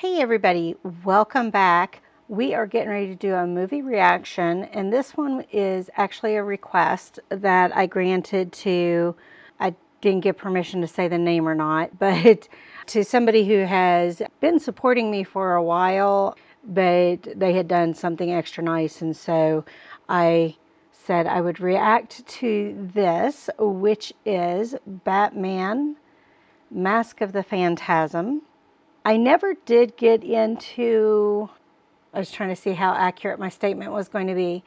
Hey everybody, welcome back. We are getting ready to do a movie reaction, and this one is actually a request that I granted to, I didn't get permission to say the name or not, but to somebody who has been supporting me for a while, but they had done something extra nice, and so I said I would react to this, which is Batman, Mask of the Phantasm. I never did get into, I was trying to see how accurate my statement was going to be.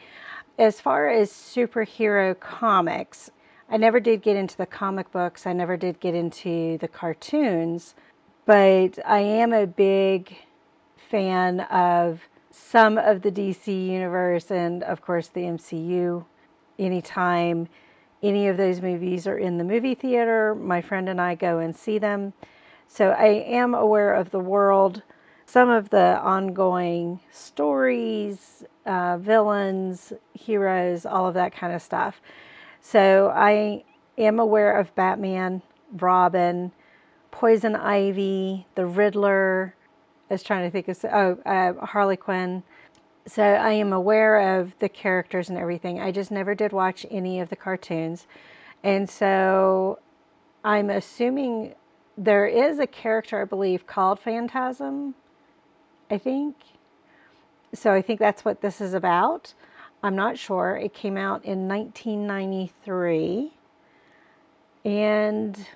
As far as superhero comics, I never did get into the comic books. I never did get into the cartoons, but I am a big fan of some of the DC universe and, of course, the MCU. Anytime any of those movies are in the movie theater, my friend and I go and see them. So I am aware of the world, some of the ongoing stories, villains, heroes, all of that kind of stuff. So I am aware of Batman, Robin, Poison Ivy, the Riddler. I was trying to think of, Harley Quinn. So I am aware of the characters and everything. I just never did watch any of the cartoons. And so I'm assuming there is a character, I believe, called Phantasm, I think. So I think that's what this is about. I'm not sure. It came out in 1993. And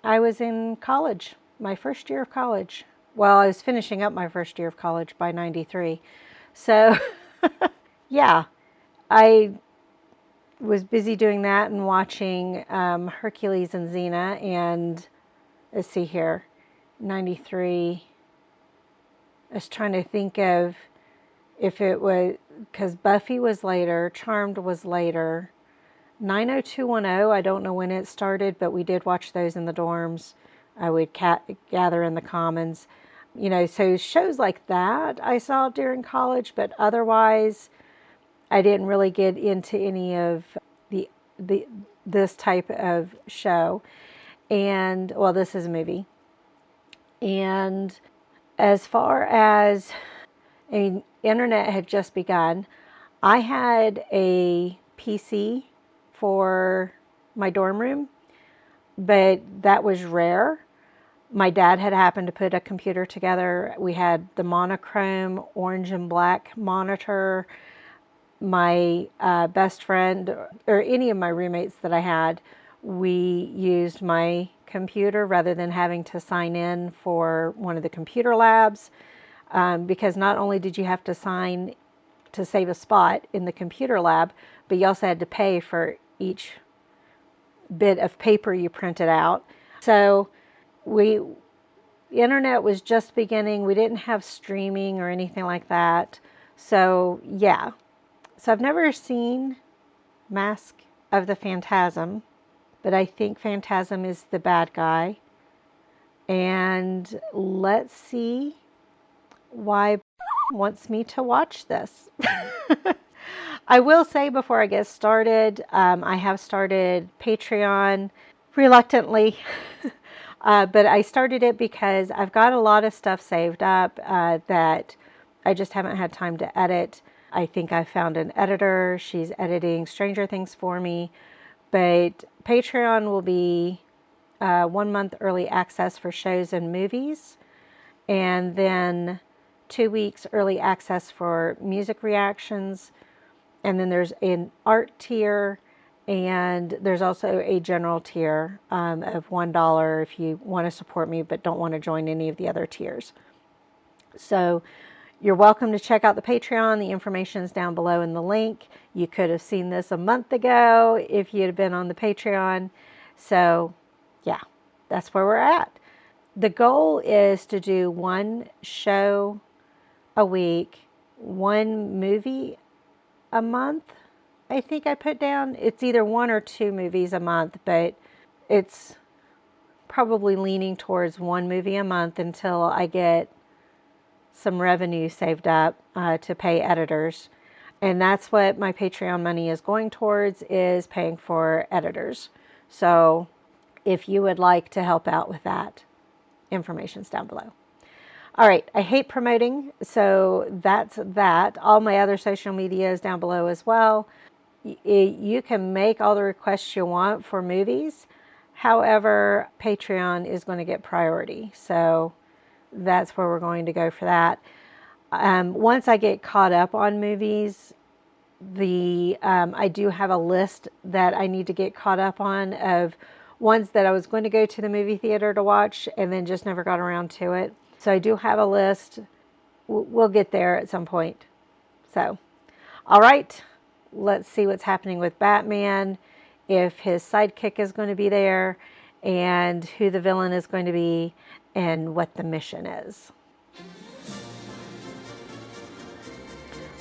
I was in college, my first year of college. Well, I was finishing up my first year of college by 93. So, yeah, I was busy doing that and watching Hercules and Xena. And let's see here, 93. I was trying to think of if it was, because Buffy was later, Charmed was later. 90210, I don't know when it started, but we did watch those in the dorms. I would gather in the commons. So shows like that I saw during college, but otherwise I didn't really get into any of the the this type of show. And well, this is a movie. And as far as, I mean, internet had just begun. I had a PC for my dorm room, but that was rare. My dad had happened to put a computer together. We had the monochrome orange and black monitor. My best friend, or any of my roommates that I had, we used my computer rather than having to sign in for one of the computer labs, because not only did you have to sign to save a spot in the computer lab, but you also had to pay for each bit of paper you printed out. So the internet was just beginning. We didn't have streaming or anything like that. So yeah. So I've never seen Mask of the Phantasm, but I think Phantasm is the bad guy. And let's see why wants me to watch this. I will say before I get started, I have started Patreon reluctantly, but I started it because I've got a lot of stuff saved up that I just haven't had time to edit. I think I found an editor. She's editing Stranger Things for me, but Patreon will be 1 month early access for shows and movies, and then 2 weeks early access for music reactions. And then there's an art tier, and there's also a general tier of $1 if you want to support me but don't want to join any of the other tiers. So you're welcome to check out the Patreon. The information is down below in the link. You could have seen this a month ago if you'd have been on the Patreon. So yeah, that's where we're at. The goal is to do one show a week, one movie a month. I think I put down, it's either 1 or 2 movies a month, but it's probably leaning towards 1 movie a month until I get some revenue saved up to pay editors. And that's what my Patreon money is going towards, is paying for editors. So if you would like to help out with that, information's down below. All right, I hate promoting, so that's that. All my other social media is down below as well. You can make all the requests you want for movies. However, Patreon is going to get priority. So that's where we're going to go for that. Once I get caught up on movies, I do have a list that I need to get caught up on of ones that I was going to go to the movie theater to watch and then just never got around to it. So I do have a list. We'll get there at some point. So, all right, let's see what's happening with Batman, if his sidekick is going to be there, and who the villain is going to be, and what the mission is.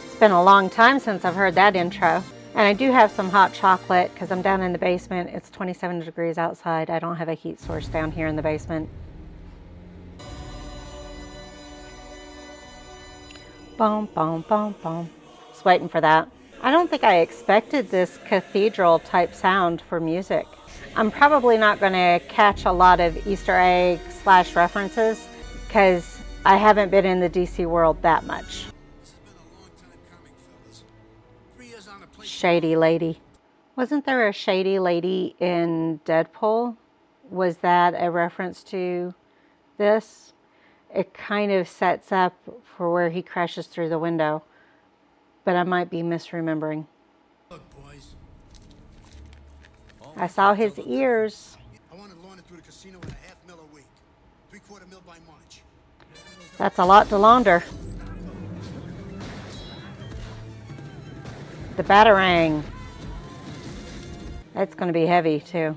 It's been a long time since I've heard that intro. And I do have some hot chocolate because I'm down in the basement. It's 27 degrees outside. I don't have a heat source down here in the basement. Boom, boom, boom, boom. Just waiting for that. I don't think I expected this cathedral type sound for music. I'm probably not going to catch a lot of Easter egg / references because I haven't been in the DC world that much. Shady lady. Wasn't there a shady lady in Deadpool? Was that a reference to this? It kind of sets up for where he crashes through the window, but I might be misremembering. Look, boys. I saw his ears. I want to launder through the casino with $500,000 a week, $750,000 by March. That's a lot to launder. The Batarang. That's going to be heavy too.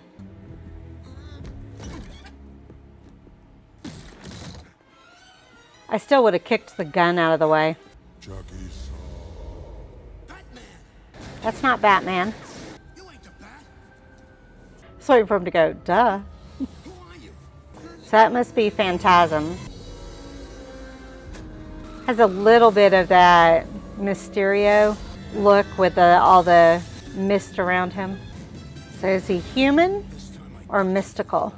I still would have kicked the gun out of the way. Batman! That's not Batman. You ain't the Bat. Just waiting for him to go, duh. Who are you? So that must be Phatasm. Has a little bit of that Mysterio look with all the mist around him. So is he human or mystical?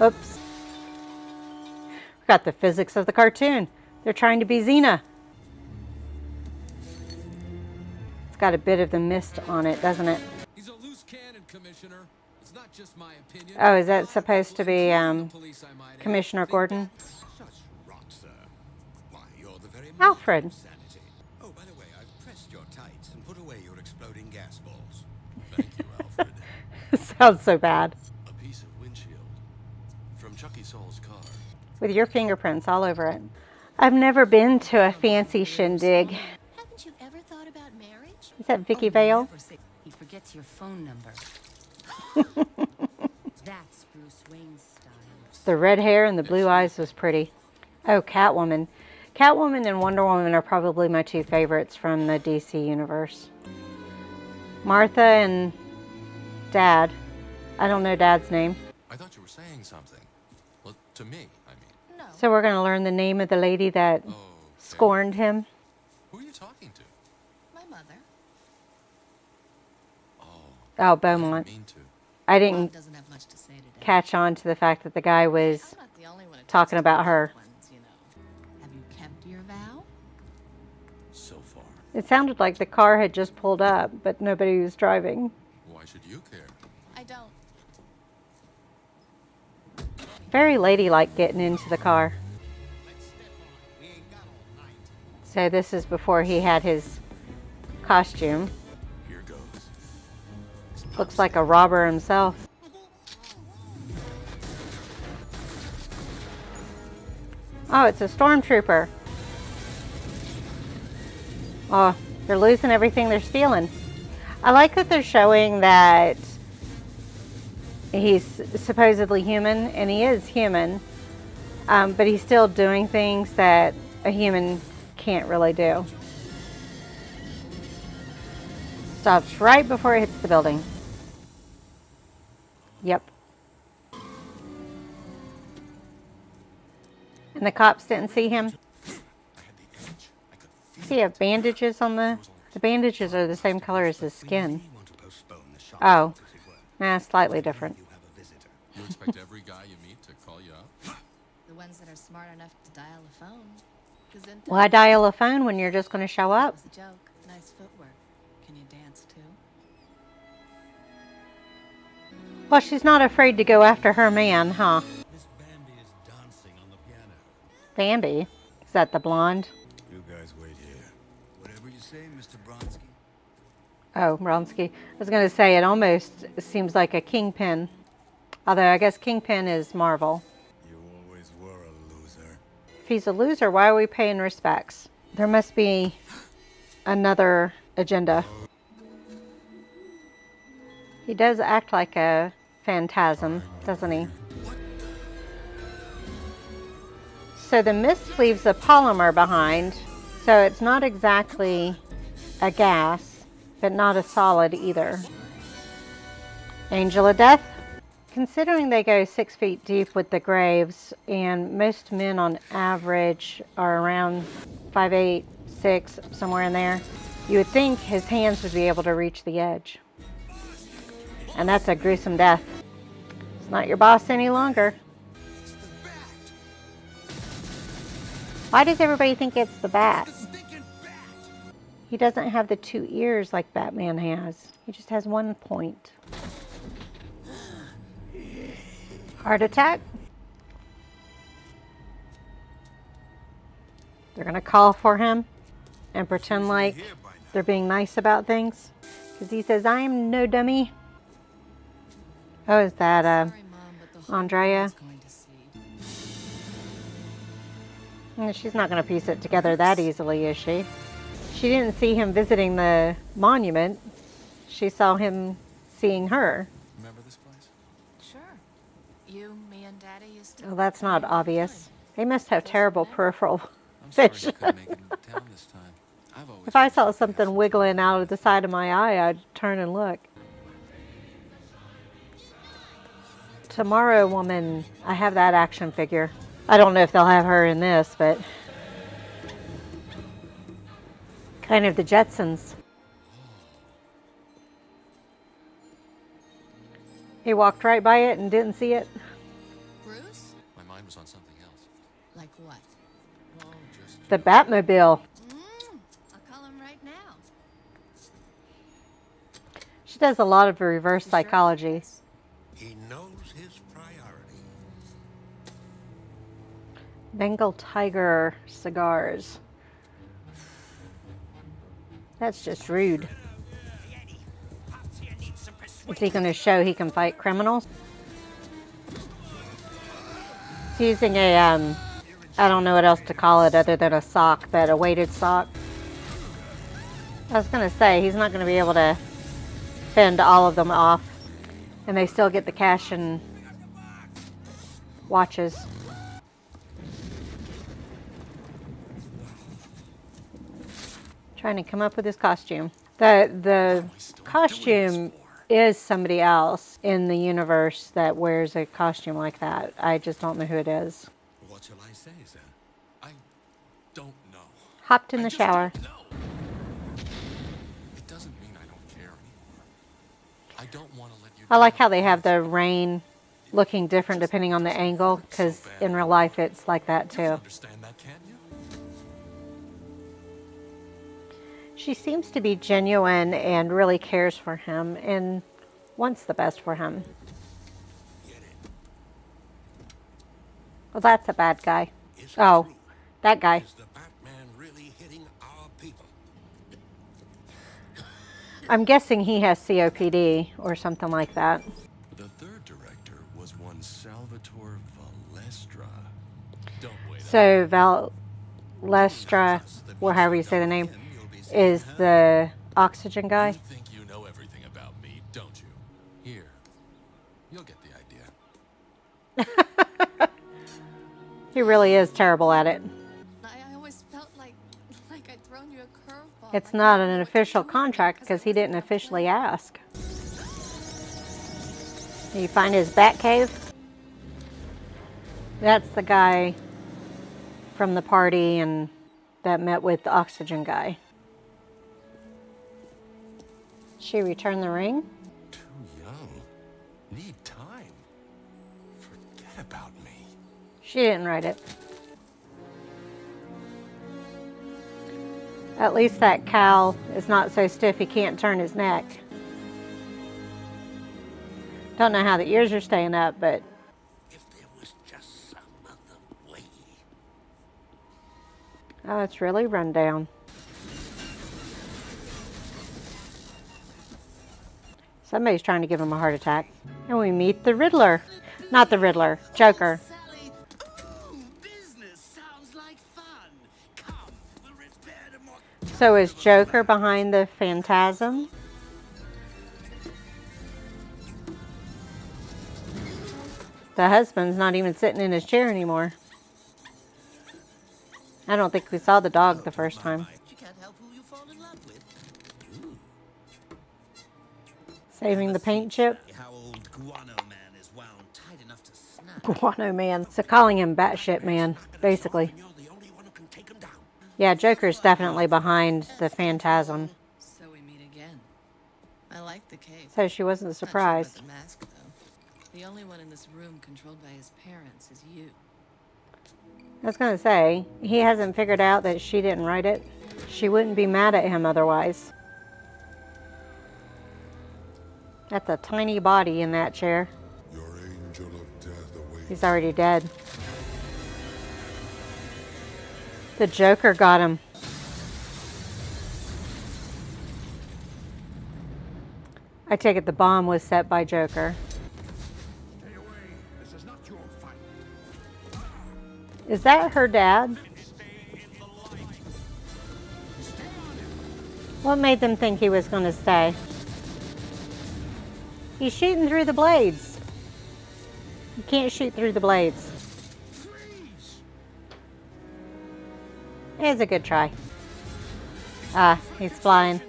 Oops. Got the physics of the cartoon. They're trying to be Xena. It's got a bit of the mist on it, doesn't it? He's a loose cannon, Commissioner. It's not just my opinion. Oh, is that supposed to be Commissioner Gordon? Such rot, sir. Why, you're the very man Alfred. of sanity. Oh, by the way, I've pressed your tights and put away your exploding gas balls. Thank you, Alfred. Sounds so bad. A piece of windshield from Chucky Saul's car. With your fingerprints all over it. I've never been to a fancy shindig. Haven't you ever thought about marriage? Is that Vicky Vale? He forgets your phone number. That's Bruce Wayne's style. The red hair and the blue eyes was pretty. Oh, Catwoman. Catwoman and Wonder Woman are probably my two favorites from the DC universe. Martha and Dad. I don't know Dad's name. I thought you were saying something. Well, to me, I mean. No. So we're going to learn the name of the lady that Oh, okay. scorned him. Who are you talking to? My mother. Oh, Oh, I Beaumont. didn't mean to. I Mom didn't doesn't have much to say today. catch on to the fact that the guy was I'm not the only one who talking talks about the her. loved ones, you know. Have you kept your vow? So far. It sounded like the car had just pulled up, but nobody was driving. Why should you care? I don't. Very ladylike getting into the car. Let's step on it. We ain't got all night. So this is before he had his costume. Here goes. Looks like a robber himself. Oh, it's a stormtrooper. Oh, they're losing everything they're stealing. I like that they're showing that he's supposedly human, and he is human, but he's still doing things that a human can't really do. Stops right before it hits the building. Yep. And the cops didn't see him. I had the edge. I could feel Does he have bandages on the bandages are the same color as his We skin. may want to postpone the shop Oh. talk, as it were. Slightly different. You have a visitor. You expect every guy you meet to call you up? The ones that are smart enough to dial a phone. Gesundheit. Why dial a phone when you're just going to show That up? was a joke. Nice footwork. Can you dance too? Well, she's not afraid to go after her man, huh? Miss Bambi is dancing on the piano. Bambi? Is that the blonde? You guys wait here. Whatever you say, Mr. Bronsky. Oh, Bronsky. I was going to say, it almost seems like a Kingpin. Although I guess Kingpin is Marvel. You always were a loser. If he's a loser, why are we paying respects? There must be another agenda. He does act like a phantasm, doesn't he? So the mist leaves a polymer behind, so it's not exactly a gas, but not a solid either. Angel of Death? Considering they go 6 feet deep with the graves, and most men on average are around 5'8", 6", somewhere in there, you would think his hands would be able to reach the edge. And that's a gruesome death. It's not your boss any longer. Why does everybody think it's the bat? He doesn't have the 2 ears like Batman has. He just has 1 point. Heart attack? They're going to call for him and pretend like they're being nice about things. Because he says, I am no dummy. Oh, is that Sorry, Mom, but the whole Andrea? world's going to see. She's not going to piece it together that easily, is she? She didn't see him visiting the monument. She saw him seeing her. Remember this place? Sure. You, me, and Daddy used to. Well, that's not obvious. They must have terrible peripheral I'm sorry vision. you couldn't make it into town this time. I've always If I wanted saw to have something some wiggling time. out of the side of my eye, I'd turn and look. Tomorrow Woman, I have that action figure. I don't know if they'll have her in this, but kind of the Jetsons. He walked right by it and didn't see it. Bruce? My mind was on something else. Like what? Oh, just The Batmobile. I'll call him right now. She does a lot of reverse You sure about psychology. this? He knows his priority. Bengal Tiger cigars. That's just rude. Is he going to show he can fight criminals? He's using a, I don't know what else to call it other than a sock, but a weighted sock. I was going to say, he's not going to be able to fend all of them off. And they still get the cash and watches. Trying to come up with his costume. The costume is somebody else in the universe that wears a costume like that. I just don't know who it is. What shall I say, sir? I don't know. Hopped in I the just shower. don't know. It doesn't mean I don't care anymore. I don't want to let you I like down. how they have the rain looking different depending on the angle, because in real life it's like that You can too. understand that, can't you? She seems to be genuine and really cares for him and wants the best for him. Get it? Well, that's a bad guy. Is it Oh, true? that guy. Is the Batman really hitting our people? I'm guessing he has COPD or something like that. The third director was one Salvatore Valestra. Don't wait. So Valestra, or however you say the name, is the oxygen guy. You think you know everything about me, don't you? Here, you'll get the idea. He really is terrible at it. I always felt like I'd thrown you a curveball. It's I not didn't know an what to official do with it contract because he I didn't wasn't officially gonna ask. You find his bat cave? That's the guy from the party and that met with the oxygen guy. She returned the ring? Too young. Need time. Forget about me. She didn't write it. At least that cowl is not so stiff he can't turn his neck. Don't know how the ears are staying up, but If there was just some other way. oh, it's really run down. Somebody's trying to give him a heart attack. And we meet the Riddler. Not the Riddler, Joker. Sally, ooh, business sounds like fun. Come, we'll repair the more. So is Joker behind the Phatasm? The husband's not even sitting in his chair anymore. I don't think we saw the dog the first time. You can't help who you fall in love with. Saving the paint chip. How old Guano Man is wound tight enough to snap. Guano Man. So calling him Batshit Man, basically. You're the only one who can take him down. Yeah, Joker's definitely behind the Phantasm. So we meet again. I like the cape. So she wasn't Not sure about surprised. the mask, though. The only one in this room controlled by his parents is you. I was going to say, he hasn't figured out that she didn't write it. She wouldn't be mad at him otherwise. That's a tiny body in that chair. Your angel of death awaits. He's already dead. The Joker got him. I take it the bomb was set by Joker. Stay away. This is not your fight. Is that her dad? What made them think he was going to stay? He's shooting through the blades. You can't shoot through the blades. It's a good try. Ah, he's flying.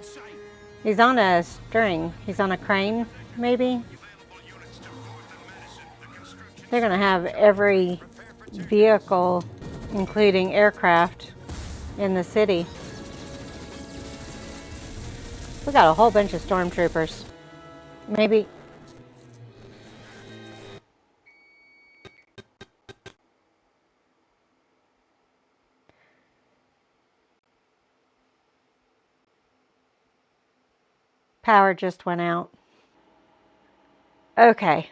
He's on a string. He's on a crane, maybe? They're going to have every vehicle, including aircraft, in the city. We got a whole bunch of stormtroopers. Maybe. Power just went out. Okay.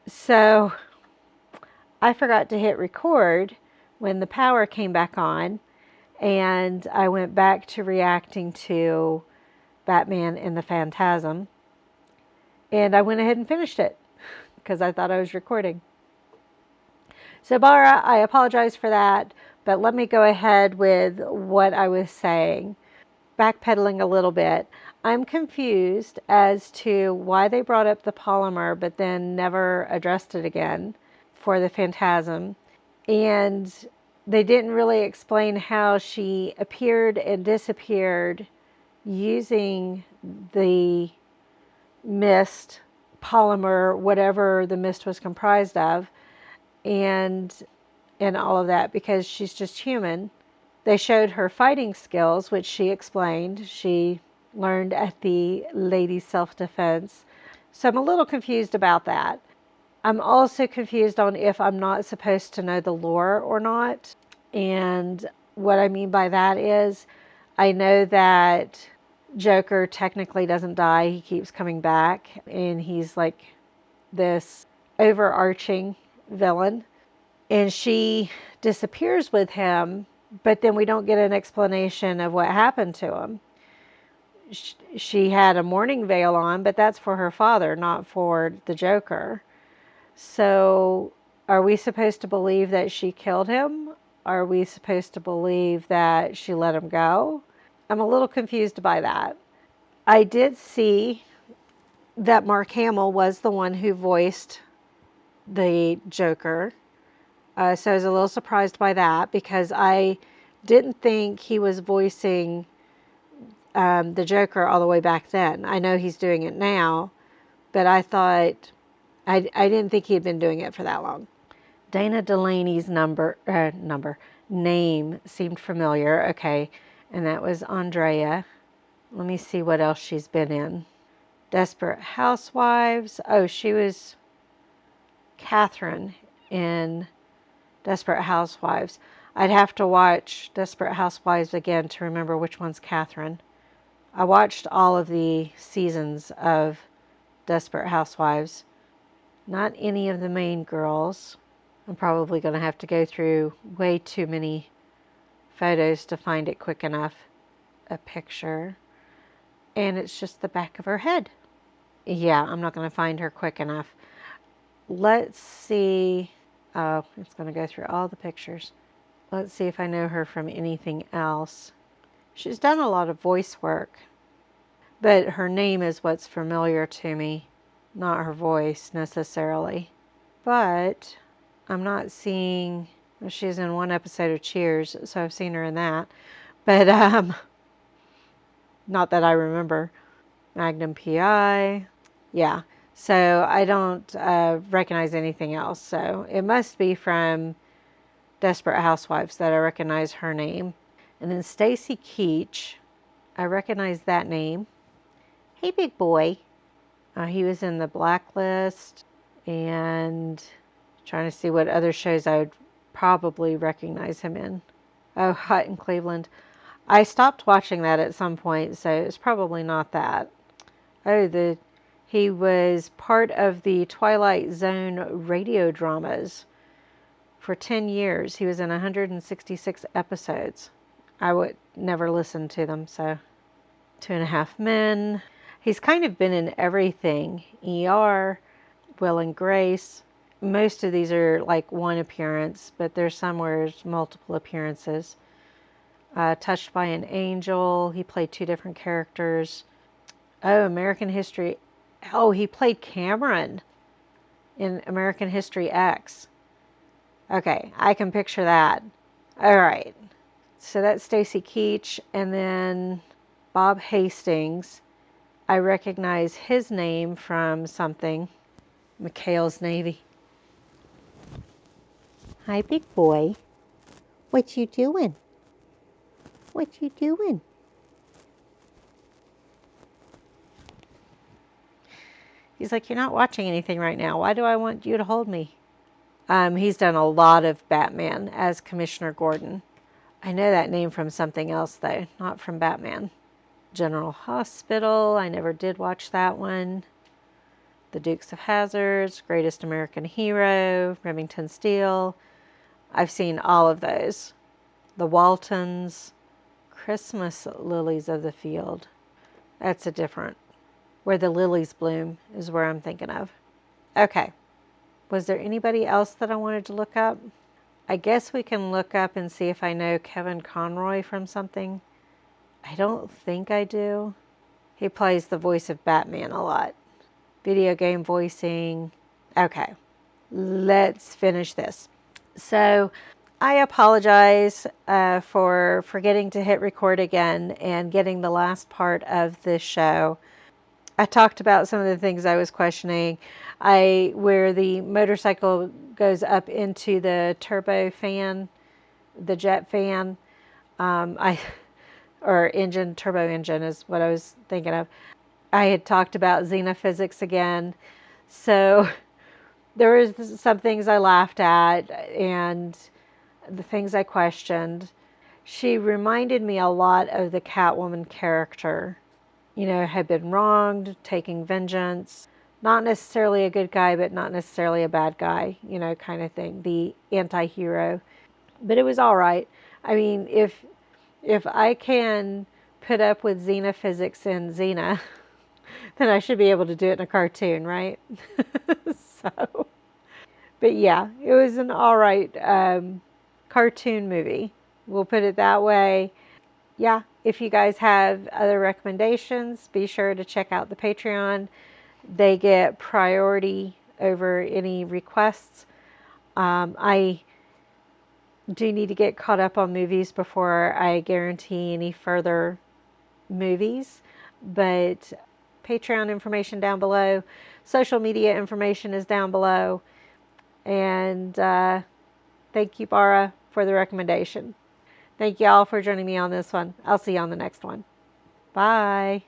So I forgot to hit record when the power came back on, and I went back to reacting to Batman and the Phantasm, and I went ahead and finished it because I thought I was recording. So Bara, I apologize for that, but let me go ahead with what I was saying. Backpedaling a little bit, I'm confused as to why they brought up the polymer but then never addressed it again for the Phantasm. And they didn't really explain how she appeared and disappeared using the mist, polymer, whatever the mist was comprised of, and all of that, because she's just human. They showed her fighting skills, which she explained. She learned at the Ladies Self-Defense. So I'm a little confused about that. I'm also confused on if I'm not supposed to know the lore or not. And what I mean by that is, I know that Joker technically doesn't die. He keeps coming back, and he's like this overarching villain. And she disappears with him, but then we don't get an explanation of what happened to him. She had a mourning veil on, but that's for her father, not for the Joker. So are we supposed to believe that she killed him? Are we supposed to believe that she let him go? I'm a little confused by that. I did see that Mark Hamill was the one who voiced the Joker. So I was a little surprised by that, because I didn't think he was voicing the Joker all the way back then. I know he's doing it now, but I thought, I didn't think he had been doing it for that long. Dana Delaney's name seemed familiar. Okay, and that was Andrea. Let me see what else she's been in. Desperate Housewives. Oh, she was Catherine in Desperate Housewives. I'd have to watch Desperate Housewives again to remember which one's Catherine. I watched all of the seasons of Desperate Housewives. Not any of the main girls. I'm probably going to have to go through way too many photos to find it quick enough. A picture. And it's just the back of her head. Yeah, I'm not going to find her quick enough. Let's see. Oh, it's going to go through all the pictures. Let's see if I know her from anything else. She's done a lot of voice work, but her name is what's familiar to me, not her voice necessarily. But I'm not seeing, well, she's in one episode of Cheers, so I've seen her in that. But not that I remember. Magnum PI. Yeah. So I don't recognize anything else. So it must be from Desperate Housewives that I recognize her name. And then Stacy Keach. I recognize that name. Hey, big boy. He was in The Blacklist. And trying to see what other shows I would probably recognize him in. Oh, Hot in Cleveland. I stopped watching that at some point, so it's probably not that. Oh, he was part of the Twilight Zone radio dramas for 10 years. He was in 166 episodes. I would never listen to them, so. 2.5 Men. He's kind of been in everything. ER, Will and Grace. Most of these are like one appearance, but there's some where there's multiple appearances. Touched by an Angel. He played 2 different characters. Oh, American History. Oh, he played Cameron in American History X. Okay, I can picture that. All right. So that's Stacy Keach. And then Bob Hastings. I recognize his name from something. McHale's Navy. Hi, big boy. What you doing? What you doing? He's like, you're not watching anything right now. Why do I want you to hold me? He's done a lot of Batman as Commissioner Gordon. I know that name from something else, though, not from Batman. General Hospital. I never did watch that one. The Dukes of Hazzard, Greatest American Hero, Remington Steele. I've seen all of those. The Waltons. Christmas Lilies of the Field. That's a different. Where the Lilies Bloom is where I'm thinking of. Okay. Was there anybody else that I wanted to look up? I guess we can look up and see if I know Kevin Conroy from something. I don't think I do. He plays the voice of Batman a lot. Video game voicing. Okay, let's finish this. So I apologize for forgetting to hit record again and getting the last part of this show. I talked about some of the things I was questioning. Where the motorcycle goes up into the turbo fan, the jet fan, or engine, turbo engine is what I was thinking of. I had talked about xenophysics again. So there was some things I laughed at and the things I questioned. She reminded me a lot of the Catwoman character. Had been wronged, taking vengeance. Not necessarily a good guy, but not necessarily a bad guy, kind of thing. The anti-hero. But it was all right. I mean, if I can put up with xenophysics in Xena, then I should be able to do it in a cartoon, right? So, but yeah, it was an all right cartoon movie. We'll put it that way. Yeah, if you guys have other recommendations, be sure to check out the Patreon. They get priority over any requests. I do need to get caught up on movies before I guarantee any further movies, but Patreon information down below, social media information is down below, and thank you, Bara, for the recommendation. Thank you all for joining me on this one. I'll see you on the next one. Bye.